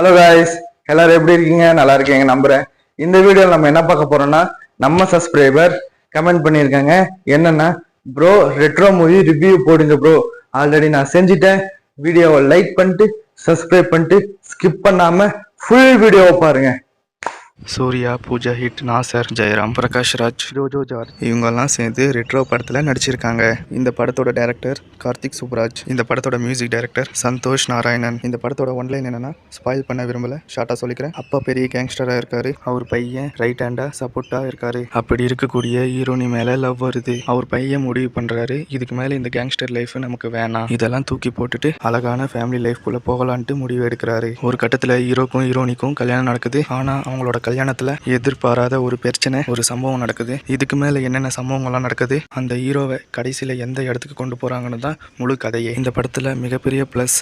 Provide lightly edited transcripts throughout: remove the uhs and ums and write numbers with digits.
Hello guys, எல்லாரும் எப்படி இருக்கீங்க? நல்லா இருக்கீங்க நம்புறேன். இந்த வீடியோவில் நம்ம என்ன பார்க்க போறோம்னா, நம்ம சப்ஸ்கிரைபர் கமெண்ட் பண்ணியிருக்காங்க. என்னன்னா, ப்ரோ ரெட்ரோ மூவி ரிவ்யூ போடுங்க ப்ரோ. ஆல்ரெடி நான் செஞ்சுட்டேன். வீடியோவை லைக் பண்ணிட்டு சப்ஸ்கிரைப் பண்ணிட்டு ஸ்கிப் பண்ணாம ஃபுல் வீடியோவை பாருங்க. சூர்யா, பூஜா ஹிட், நாசர், ஜெயராம், பிரகாஷ் ராஜ், ஜோஜோ ஜார்ஜ் இவங்கெல்லாம் சேர்ந்து ரெட்ரோ படத்தில் நடிச்சிருக்காங்க. இந்த படத்தோட டைரக்டர் கார்த்திக் சுப்ராஜ். இந்த படத்தோட மியூசிக் டைரக்டர் சந்தோஷ் நாராயணன். இந்த படத்தோட ஒன்லைன் என்னன்னா, ஸ்பாயில் பண்ண விரும்பல, ஷார்ட்டா சொல்லிக்கிறேன். அப்பா பெரிய கேங்ஸ்டரா இருக்காரு, அவர் பையன் ரைட் ஹேண்டா சப்போர்ட்டா இருக்காரு. அப்படி இருக்கக்கூடிய ஹீரோனி மேல லவ் வருது. அவர் பையன் முடிவு பண்றாரு, இதுக்கு மேல இந்த கேங்ஸ்டர் லைஃப் நமக்கு வேணாம், இதெல்லாம் தூக்கி போட்டுட்டு அழகான ஃபேமிலி லைஃப் குள்ள போகலான்ட்டு முடிவு எடுக்கிறாரு. ஒரு கட்டத்துல ஹீரோக்கும் ஹீரோனிக்கும் கல்யாணம் நடக்குது. ஆனா அவங்களோட கல்யாணத்துல எதிர்பாராத ஒரு பிரச்சனை, ஒரு சம்பவம் நடக்குது. இதுக்கு மேல என்னென்ன சம்பவங்கள்லாம் நடக்குது, அந்த ஹீரோவை கடைசியில எந்த இடத்துக்கு கொண்டு போறாங்கன்னு தான் முழு கதையே. இந்த படத்துல மிகப்பெரிய பிளஸ்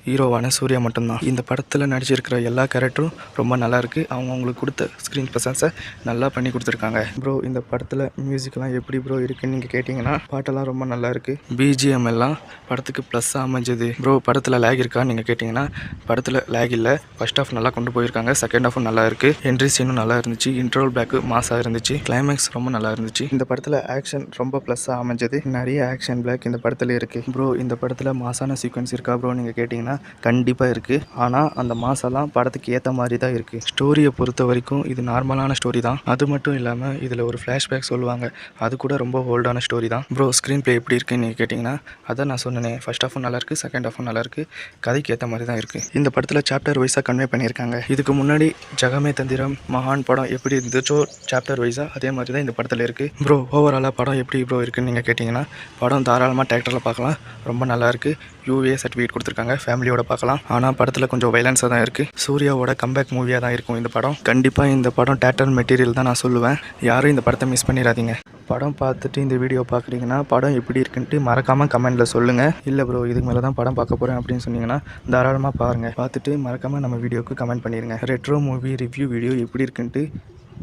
ஹீரோவான சூர்யா மட்டும்தான். இந்த படத்தில் நடிச்சிருக்கிற எல்லா கேரக்டரும் ரொம்ப நல்லா இருக்குது. அவங்களுக்கு கொடுத்த ஸ்க்ரீன் ப்ரெசன்ஸை நல்லா பண்ணி கொடுத்துருக்காங்க. ப்ரோ இந்த படத்தில் மியூசிக்லாம் எப்படி ப்ரோ இருக்குன்னு நீங்கள் கேட்டிங்கன்னா, பாட்டெல்லாம் ரொம்ப நல்லா இருக்குது. பிஜிஎம் எல்லாம் படத்துக்கு ப்ளஸ்ஸாக அமைஞ்சது. ப்ரோ படத்தில் லேக் இருக்கான்னு நீங்கள் கேட்டிங்கன்னா, படத்தில் லேக் இல்லை. ஃபர்ஸ்ட் ஹாஃப் நல்லா கொண்டு போயிருக்காங்க, செகண்ட் ஹாஃபும் நல்லா இருக்குது. என்ட்ரி சீனும் நல்லா இருந்துச்சு, இன்ட்ரோல் பேக்கு மாசாக இருந்துச்சு, கிளைமேக்ஸ் ரொம்ப நல்லா இருந்துச்சு. இந்த படத்தில் ஆக்ஷன் ரொம்ப ப்ளஸ்ஸாக அமைஞ்சது. நிறைய ஆக்ஷன் பிளாக் இந்த படத்தில் இருக்குது. ப்ரோ இந்த படத்தில் மாசான சீக்வன்ஸ் இருக்கா ப்ரோ நீங்கள் கேட்டிங்கன்னா கண்டிப்பாக இருக்குது. ஆனால் அந்த மாசெல்லாம் படத்துக்கு ஏற்ற மாதிரி தான் இருக்குது. ஸ்டோரியை பொறுத்த வரைக்கும் இது நார்மலான ஸ்டோரி தான். அது மட்டும் இல்லாமல் இதில் ஒரு ஃப்ளாஷ்பேக் சொல்லுவாங்க, அது கூட ரொம்ப ஹோல்டான ஸ்டோரி தான். ப்ரோ ஸ்க்ரீன் ப்ளே எப்படி இருக்குன்னு நீங்கள் கேட்டிங்கன்னா, அதான் நான் சொன்னேன், ஃபர்ஸ்ட் ஹாஃபும் நல்லா இருக்குது, செகண்ட் ஹாஃபும் நல்லா இருக்குது, கதைக்கு ஏற்ற மாதிரி தான் இருக்குது. இந்த படத்தில் சாப்டர் வைஸாக கன்வே பண்ணியிருக்காங்க. இதுக்கு முன்னாடி ஜெகமே தந்திரம், மகான் படம் எப்படி இருந்துச்சோ சாப்டர் வைஸாக, அதே மாதிரி தான் இந்த படத்தில் இருக்குது. ப்ரோ ஓவராலாக படம் எப்படி ப்ரோ இருக்குன்னு நீங்கள் கேட்டிங்கன்னா, படம் தாராளமாக தேட்டரில் பார்க்கலாம், ரொம்ப நல்லா இருக்குது. யூஏ சர்டிஃபிகேட் கொடுத்துருக்காங்க, ஃபேமிலியோட பார்க்கலாம். ஆனால் படத்தில் கொஞ்சம் வைலன்ஸாக தான் இருக்குது. சூர்யாவோட கம்பேக் மூவியாக தான் இருக்கும் இந்த படம். கண்டிப்பாக இந்த படம் தேட்டர் மெட்டீரியல் தான் நான் சொல்லுவேன். யாரும் இந்த படத்தை மிஸ் பண்ணிடாதீங்க. படம் பார்த்துட்டு இந்த வீடியோ பார்க்குறீங்கன்னா, படம் எப்படி இருக்குன்ட்டு மறக்காமல் கமெண்ட்டில் சொல்லுங்கள். இல்லை ப்ரோ இதுக்கு மேலே தான் படம் பார்க்க போகிறேன் அப்படின்னு சொன்னீங்கன்னா, தாராளமாக பாருங்கள். பார்த்துட்டு மறக்காமல் நம்ம வீடியோவுக்கு கமெண்ட் பண்ணிடுங்க. ரெட்ரோ மூவி ரிவ்யூ வீடியோ எப்படி இருக்குன்ட்டு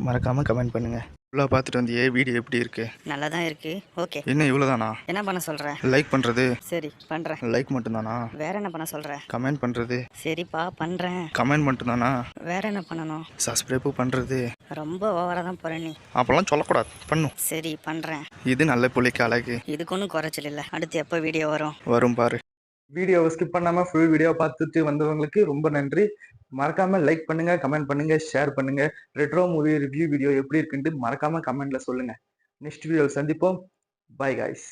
மறக்காமல் கமெண்ட் பண்ணுங்கள். இவ்வளோ பார்த்துட்டு வந்தியே, வீடியோ எப்படி இருக்கு? நல்லா தான் இருக்கு. ஓகே. என்ன இவ்வளோதானா? என்ன பண்ண சொல்ற? லைக் பண்ணுறது. சரி பண்றேன். லைக் மட்டும்தானா? வேற என்ன பண்ண சொல்ற? கமெண்ட் பண்ணுறது. சரிப்பா பண்றேன். கமெண்ட் மட்டும்தானா? வேற என்ன பண்ணணும்? சப்ஸ்கிரைபும் பண்ணுறது. ரொம்ப ஓவரா தான் போற நீ. அப்போல்லாம் சொல்லக்கூடாது, பண்ணும். சரி பண்றேன். இது நல்ல புள்ளிக்கு அழகு. இதுக்கு ஒன்றும் குறைச்சல் இல்லை. அடுத்து எப்போ வீடியோ வரும்? வரும் பாரு. வீடியோவை ஸ்கிப் பண்ணாம ஃபுல் வீடியோ பார்த்துட்டு வந்தவங்களுக்கு ரொம்ப நன்றி. மறக்காம லைக் பண்ணுங்க, கமெண்ட் பண்ணுங்க, ஷேர் பண்ணுங்க. ரெட்ரோ மூவி ரிவ்யூ வீடியோ எப்படி இருக்குன்ட்டு மறக்காம கமெண்ட்ல சொல்லுங்க. நெக்ஸ்ட் வீடியோவில் சந்திப்போம். By guys.